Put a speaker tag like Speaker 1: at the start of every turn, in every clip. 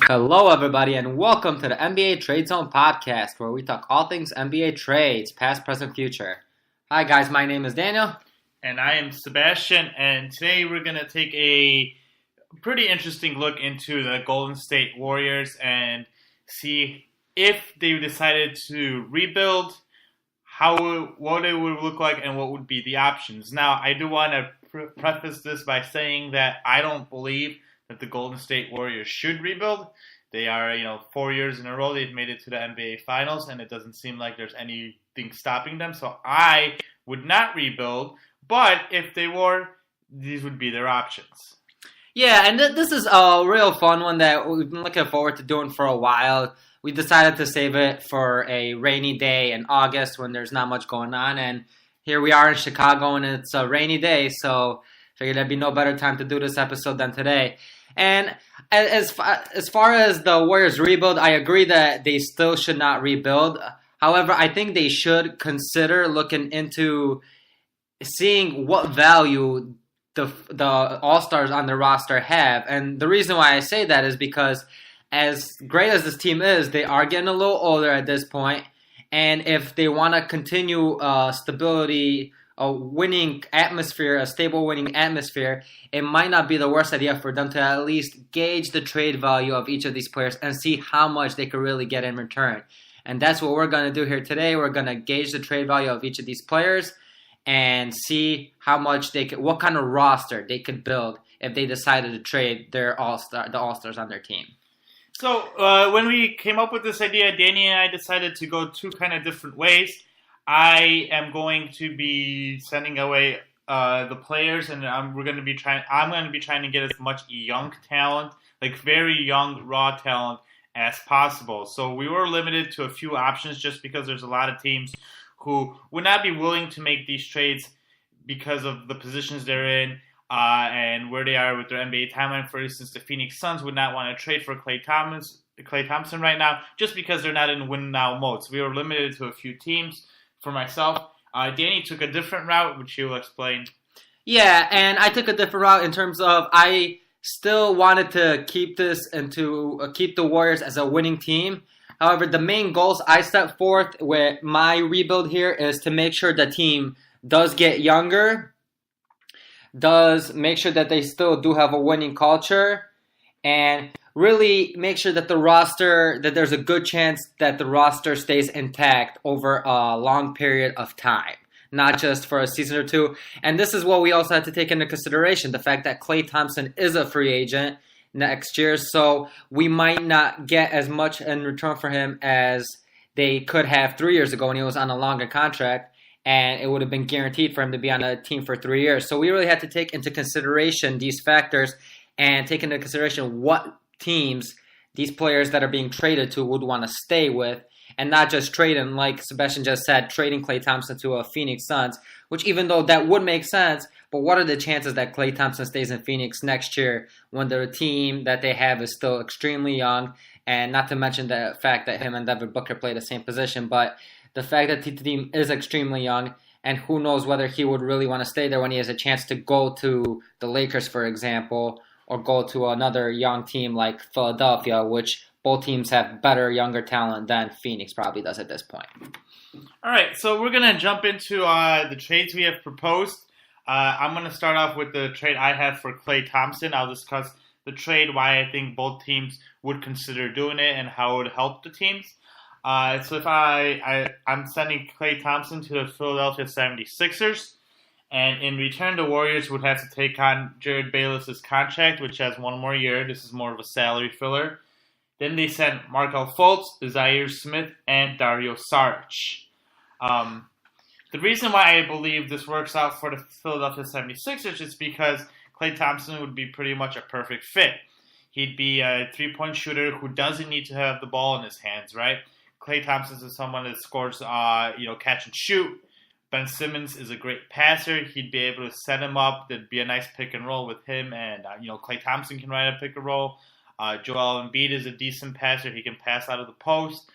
Speaker 1: Hello, everybody, and welcome to the NBA Trade Zone podcast, where we talk all things NBA trades, past, present, future. Hi, guys. My name is Daniel.
Speaker 2: And I am Sebastian, and today we're going to take a pretty interesting look into the Golden State Warriors and see if they decided to rebuild, what it would look like, and what would be the options. Now, I do want to preface this by saying that I don't believe that the Golden State Warriors should rebuild. They are, 4 years in a row they've made it to the NBA Finals, and it doesn't seem like there's anything stopping them. So I would not rebuild, but if they were, these would be their options.
Speaker 1: Yeah, and this is a real fun one that we've been looking forward to doing for a while. We decided to save it for a rainy day in August when there's not much going on, and here we are in Chicago, and it's a rainy day, so figured there'd be no better time to do this episode than today. And as far as the Warriors rebuild, I agree that they still should not rebuild. However, I think they should consider looking into seeing what value the All-Stars on the roster have. And the reason why I say that is because as great as this team is, they are getting a little older at this point. And if they want to continue stability, a winning atmosphere, a stable winning atmosphere, it might not be the worst idea for them to at least gauge the trade value of each of these players and see how much they could really get in return. And that's what we're going to do here today. We're going to gauge the trade value of each of these players and see how much what kind of roster they could build if they decided to trade the All-Stars on their team.
Speaker 2: So when we came up with this idea, Danny and I decided to go two kind of different ways. I am going to be sending away the players, and I'm going to be trying to get as much young talent, like very young raw talent, as possible. So we were limited to a few options just because there's a lot of teams who would not be willing to make these trades because of the positions they're in and where they are with their NBA timeline. For instance, the Phoenix Suns would not want to trade for Klay Thompson right now just because they're not in win now mode. So we were limited to a few teams. For myself, Danny took a different route, which he'll explain.
Speaker 1: Yeah, and I took a different route in terms of I still wanted to keep this and to keep the Warriors as a winning team. However, the main goals I set forth with my rebuild here is to make sure the team does get younger, does make sure that they still do have a winning culture, and really make sure that that there's a good chance that the roster stays intact over a long period of time, not just for a season or two. And this is what we also have to take into consideration, the fact that Klay Thompson is a free agent next year, so we might not get as much in return for him as they could have 3 years ago when he was on a longer contract, and it would have been guaranteed for him to be on a team for 3 years. So we really had to take into consideration these factors and take into consideration what teams these players that are being traded to would want to stay with, and not just trading, like Sebastian just said, trading Klay Thompson to a Phoenix Suns, which even though that would make sense, but what are the chances that Klay Thompson stays in Phoenix next year when the team that they have is still extremely young, and not to mention the fact that him and Devin Booker play the same position, but the fact that the team is extremely young, and who knows whether he would really want to stay there when he has a chance to go to the Lakers, for example, or go to another young team like Philadelphia, which both teams have better, younger talent than Phoenix probably does at this point.
Speaker 2: All right, so we're going to jump into the trades we have proposed. I'm going to start off with the trade I have for Klay Thompson. I'll discuss the trade, why I think both teams would consider doing it, and how it would help the teams. So if I'm sending Klay Thompson to the Philadelphia 76ers. And in return, the Warriors would have to take on Jared Bayless's contract, which has 1 more year. This is more of a salary filler. Then they sent Markelle Fultz, Zaire Smith, and Dario Saric. The reason why I believe this works out for the Philadelphia 76ers is because Klay Thompson would be pretty much a perfect fit. He'd be a three-point shooter who doesn't need to have the ball in his hands, right? Klay Thompson is someone that scores, catch and shoot. Ben Simmons is a great passer. He'd be able to set him up. There'd be a nice pick and roll with him, and Klay Thompson can run a pick and roll. Joel Embiid is a decent passer. He can pass out of the post.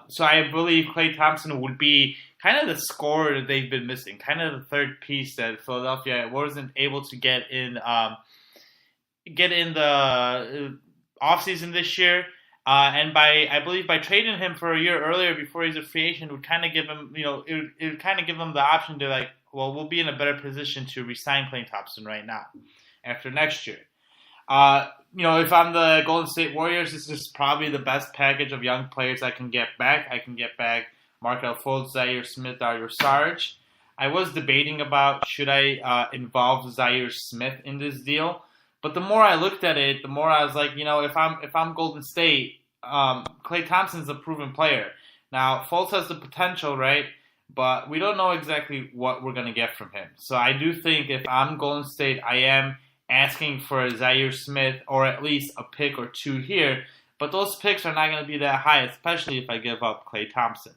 Speaker 2: So I believe Klay Thompson would be kind of the scorer that they've been missing, kind of the third piece that Philadelphia wasn't able to get in the offseason this year. And I believe by trading him for a year earlier before he's a free agent would kind of give him, it would kind of give him the option to like, well, we'll be in a better position to re-sign Klay Thompson right now after next year. If I'm the Golden State Warriors, this is probably the best package of young players I can get back. I can get back Markelle Fultz, Zaire Smith, Dario Saric. I was debating about should I involve Zaire Smith in this deal. But the more I looked at it, the more I was like, if I'm Golden State, Klay Thompson's a proven player. Now, Fultz has the potential, right? But we don't know exactly what we're going to get from him. So I do think if I'm Golden State, I am asking for Zaire Smith or at least a pick or two here. But those picks are not going to be that high, especially if I give up Klay Thompson.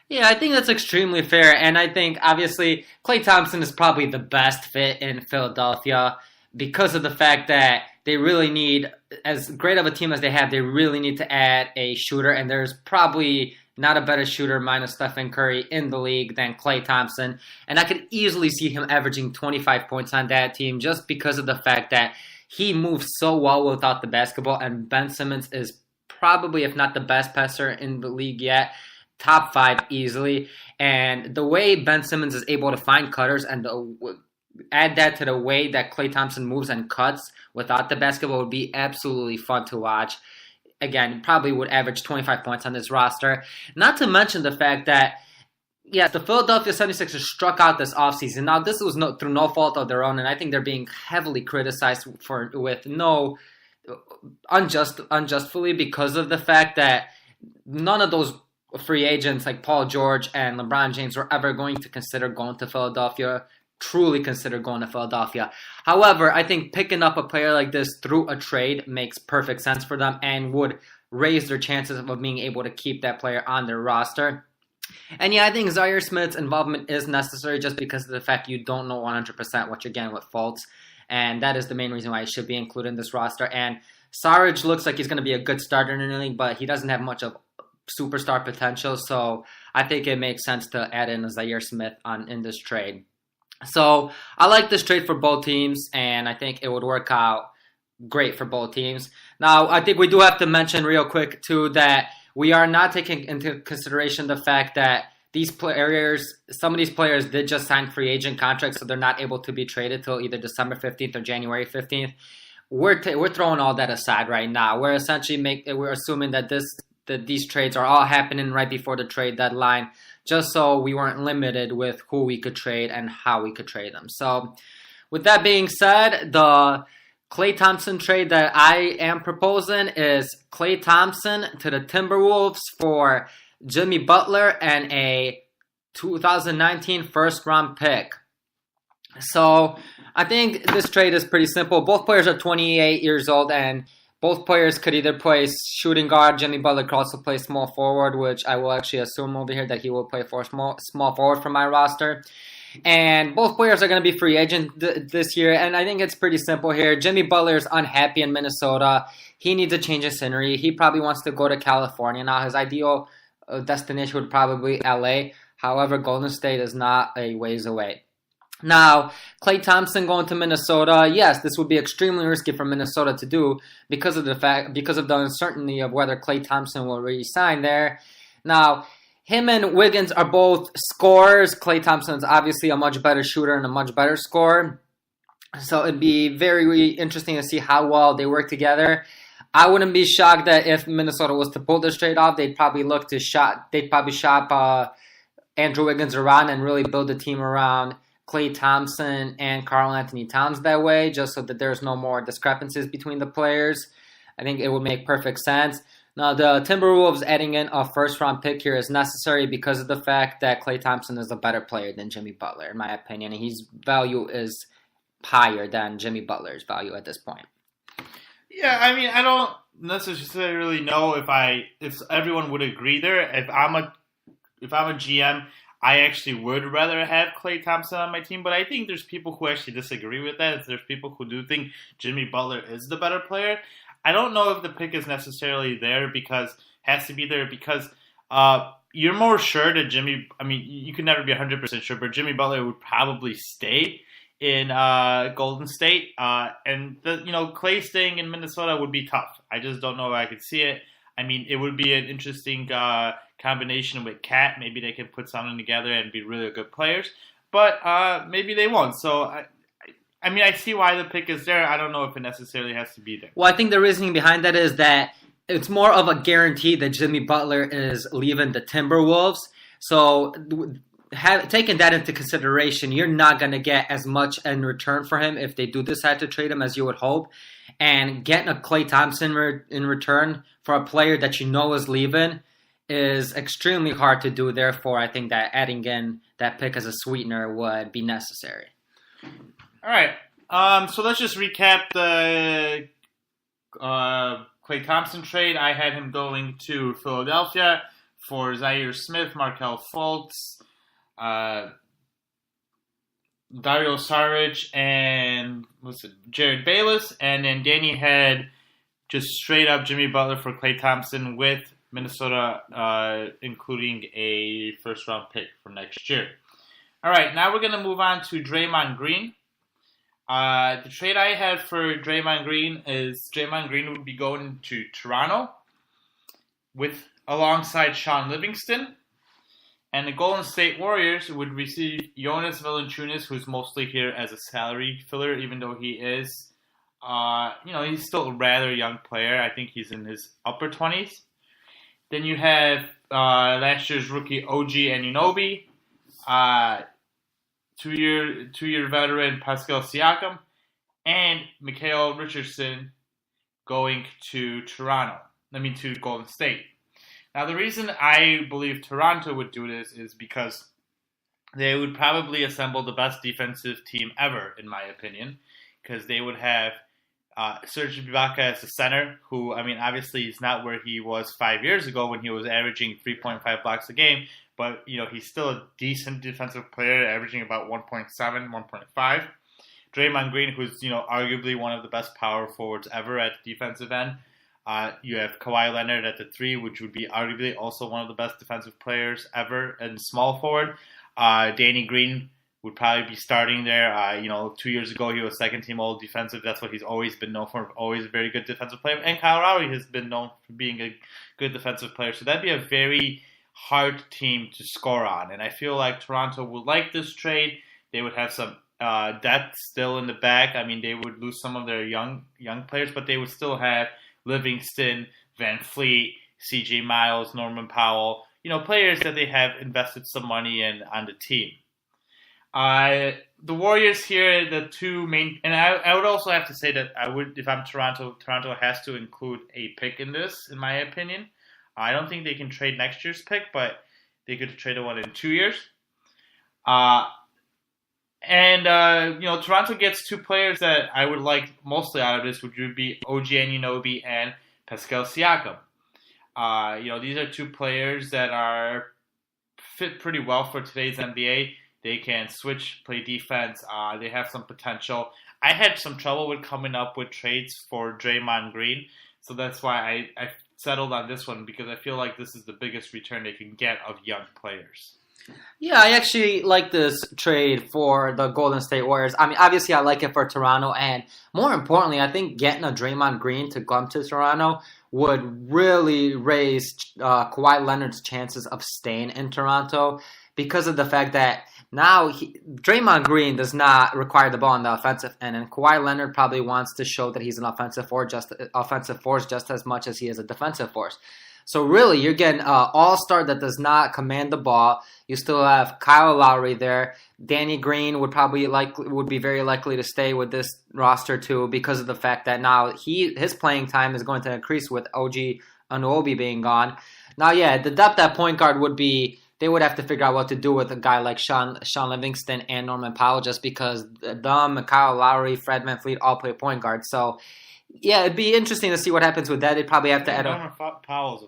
Speaker 1: Yeah, I think that's extremely fair. And I think, obviously, Klay Thompson is probably the best fit in Philadelphia, because of the fact that they really need, as great of a team as they have, they really need to add a shooter. And there's probably not a better shooter minus Stephen Curry in the league than Klay Thompson. And I could easily see him averaging 25 points on that team just because of the fact that he moves so well without the basketball. And Ben Simmons is probably, if not the best passer in the league yet, top 5 easily. And the way Ben Simmons is able to find cutters and add that to the way that Klay Thompson moves and cuts without the basketball would be absolutely fun to watch. Again, probably would average 25 points on this roster. Not to mention the fact that, yes, the Philadelphia 76ers struck out this offseason. Now, this was through no fault of their own, and I think they're being heavily criticized with no unjustly because of the fact that none of those free agents like Paul George and LeBron James were ever going to consider going to Philadelphia. Truly consider going to Philadelphia. However, I think picking up a player like this through a trade makes perfect sense for them and would raise their chances of being able to keep that player on their roster. And yeah, I think Zaire Smith's involvement is necessary just because of the fact you don't know 100% what you're getting with Fultz. And that is the main reason why he should be included in this roster. And Saric looks like he's going to be a good starter in the league, but he doesn't have much of superstar potential. So I think it makes sense to add in a Zaire Smith in this trade. So I like this trade for both teams, and I think it would work out great for both teams. Now, I think we do have to mention real quick, too, that we are not taking into consideration the fact that some of these players did just sign free agent contracts, so they're not able to be traded till either December 15th or January 15th. We're throwing all that aside right now. We're essentially we're assuming that these trades are all happening right before the trade deadline, just so we weren't limited with who we could trade and how we could trade them. So with that being said, the Klay Thompson trade that I am proposing is Klay Thompson to the Timberwolves for Jimmy Butler and a 2019 first-round pick. So I think this trade is pretty simple. Both players are 28 years old, and both players could either play shooting guard. Jimmy Butler could also play small forward, which I will actually assume over here that he will play for small forward for my roster. And both players are going to be free agent this year, and I think it's pretty simple here. Jimmy Butler is unhappy in Minnesota. He needs a change of scenery. He probably wants to go to California. Now, his ideal destination would probably be LA. However, Golden State is not a ways away. Now, Klay Thompson going to Minnesota, yes, this would be extremely risky for Minnesota to do because of the uncertainty of whether Klay Thompson will re-sign there. Now, him and Wiggins are both scorers. Klay Thompson is obviously a much better shooter and a much better scorer. So it'd be very, really interesting to see how well they work together. I wouldn't be shocked that if Minnesota was to pull this trade off, they'd probably shop Andrew Wiggins around and really build a team around Klay Thompson and Karl-Anthony Towns that way, just so that there's no more discrepancies between the players. I think it would make perfect sense. Now, the Timberwolves adding in a first-round pick here is necessary because of the fact that Klay Thompson is a better player than Jimmy Butler, in my opinion. His value is higher than Jimmy Butler's value at this point.
Speaker 2: Yeah, I mean, I don't necessarily know if everyone would agree there. If I'm a GM, I actually would rather have Klay Thompson on my team, but I think there's people who actually disagree with that. There's people who do think Jimmy Butler is the better player. I don't know if the pick is necessarily there because you're more sure that you can never be 100% sure, but Jimmy Butler would probably stay in Golden State. And Clay staying in Minnesota would be tough. I just don't know if I could see it. I mean, it would be an interesting combination with Cat. Maybe they can put something together and be really good players. But maybe they won't. So, I see why the pick is there. I don't know if it necessarily has to be there.
Speaker 1: Well, I think the reasoning behind that is that it's more of a guarantee that Jimmy Butler is leaving the Timberwolves. So taking that into consideration, you're not going to get as much in return for him if they do decide to trade him as you would hope. And getting a Klay Thompson in return for a player that you know is leaving is extremely hard to do. Therefore, I think that adding in that pick as a sweetener would be necessary.
Speaker 2: All right. So let's just recap the Klay Thompson trade. I had him going to Philadelphia for Zaire Smith, Markelle Fultz, Dario Saric, and Jared Bayless. And then Danny had just straight up Jimmy Butler for Klay Thompson with Minnesota, including a first-round pick for next year. All right, now we're going to move on to Draymond Green. The trade I had for Draymond Green is Draymond Green would be going to Toronto alongside Sean Livingston. And the Golden State Warriors would receive Jonas Valanciunas, who's mostly here as a salary filler, even though he is, he's still a rather young player. I think he's in his upper 20s. Then you have last year's rookie OG Anunoby, two-year veteran Pascal Siakam, and Mikal Richardson going to Golden State. Now, the reason I believe Toronto would do this is because they would probably assemble the best defensive team ever, in my opinion, because they would have Serge Ibaka as the center, who, obviously he's not where he was 5 years ago when he was averaging 3.5 blocks a game, but, he's still a decent defensive player, averaging about 1.7, 1.5. Draymond Green, who's, arguably one of the best power forwards ever at the defensive end. You have Kawhi Leonard at the 3, which would be arguably also one of the best defensive players ever and small forward. Danny Green would probably be starting there. 2 years ago he was second team all defensive. That's what he's always been known for, always a very good defensive player. And Kyle Lowry has been known for being a good defensive player. So that'd be a very hard team to score on. And I feel like Toronto would like this trade. They would have some depth still in the back. They would lose some of their young players, but they would still have Livingston, Van Fleet, C.J. Miles, Norman Powell, players that they have invested some money in on the team. The Warriors here, the two main, and I would also have to say that if I'm Toronto has to include a pick in this, in my opinion. I don't think they can trade next year's pick, but they could trade one in 2 years. Toronto gets two players that I would like mostly out of this, which would be OG Anunoby and Pascal Siakam. These are two players that fit pretty well for today's NBA. They can switch, play defense. They have some potential. I had some trouble with coming up with trades for Draymond Green, so that's why I settled on this one, because I feel like this is the biggest return they can get of young players.
Speaker 1: Yeah, I actually like this trade for the Golden State Warriors. Obviously I like it for Toronto, and more importantly, I think getting a Draymond Green to come to Toronto would really raise Kawhi Leonard's chances of staying in Toronto, because of the fact that now Draymond Green does not require the ball on the offensive end, and Kawhi Leonard probably wants to show that he's an offensive force just as much as he is a defensive force. So really, you're getting an all-star that does not command the ball. You still have Kyle Lowry there. Danny Green would be very likely to stay with this roster too, because of the fact that now his playing time is going to increase with OG Anunoby being gone. Now, yeah, the depth at point guard would be. They would have to figure out what to do with a guy like Sean Livingston and Norman Powell, just because them, Kyle Lowry, Fred VanVleet all play point guard. So, yeah, it'd be interesting to see what happens with that. They'd probably have to add
Speaker 2: Norman Powell's a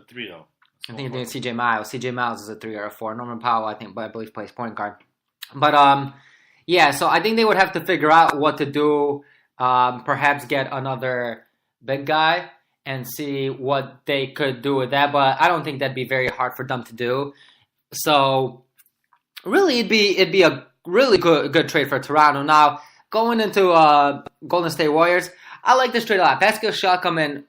Speaker 2: 3 though.
Speaker 1: I think it's C.J. Miles. C.J. Miles is a 3 or a 4. Norman Powell, I believe plays point guard. But yeah, so I think they would have to figure out what to do. Perhaps get another big guy and see what they could do with that. But I don't think that'd be very hard for them to do. So really, it'd be a really good trade for Toronto. Now, going into Golden State Warriors, I like this trade a lot. Pascal Siakam and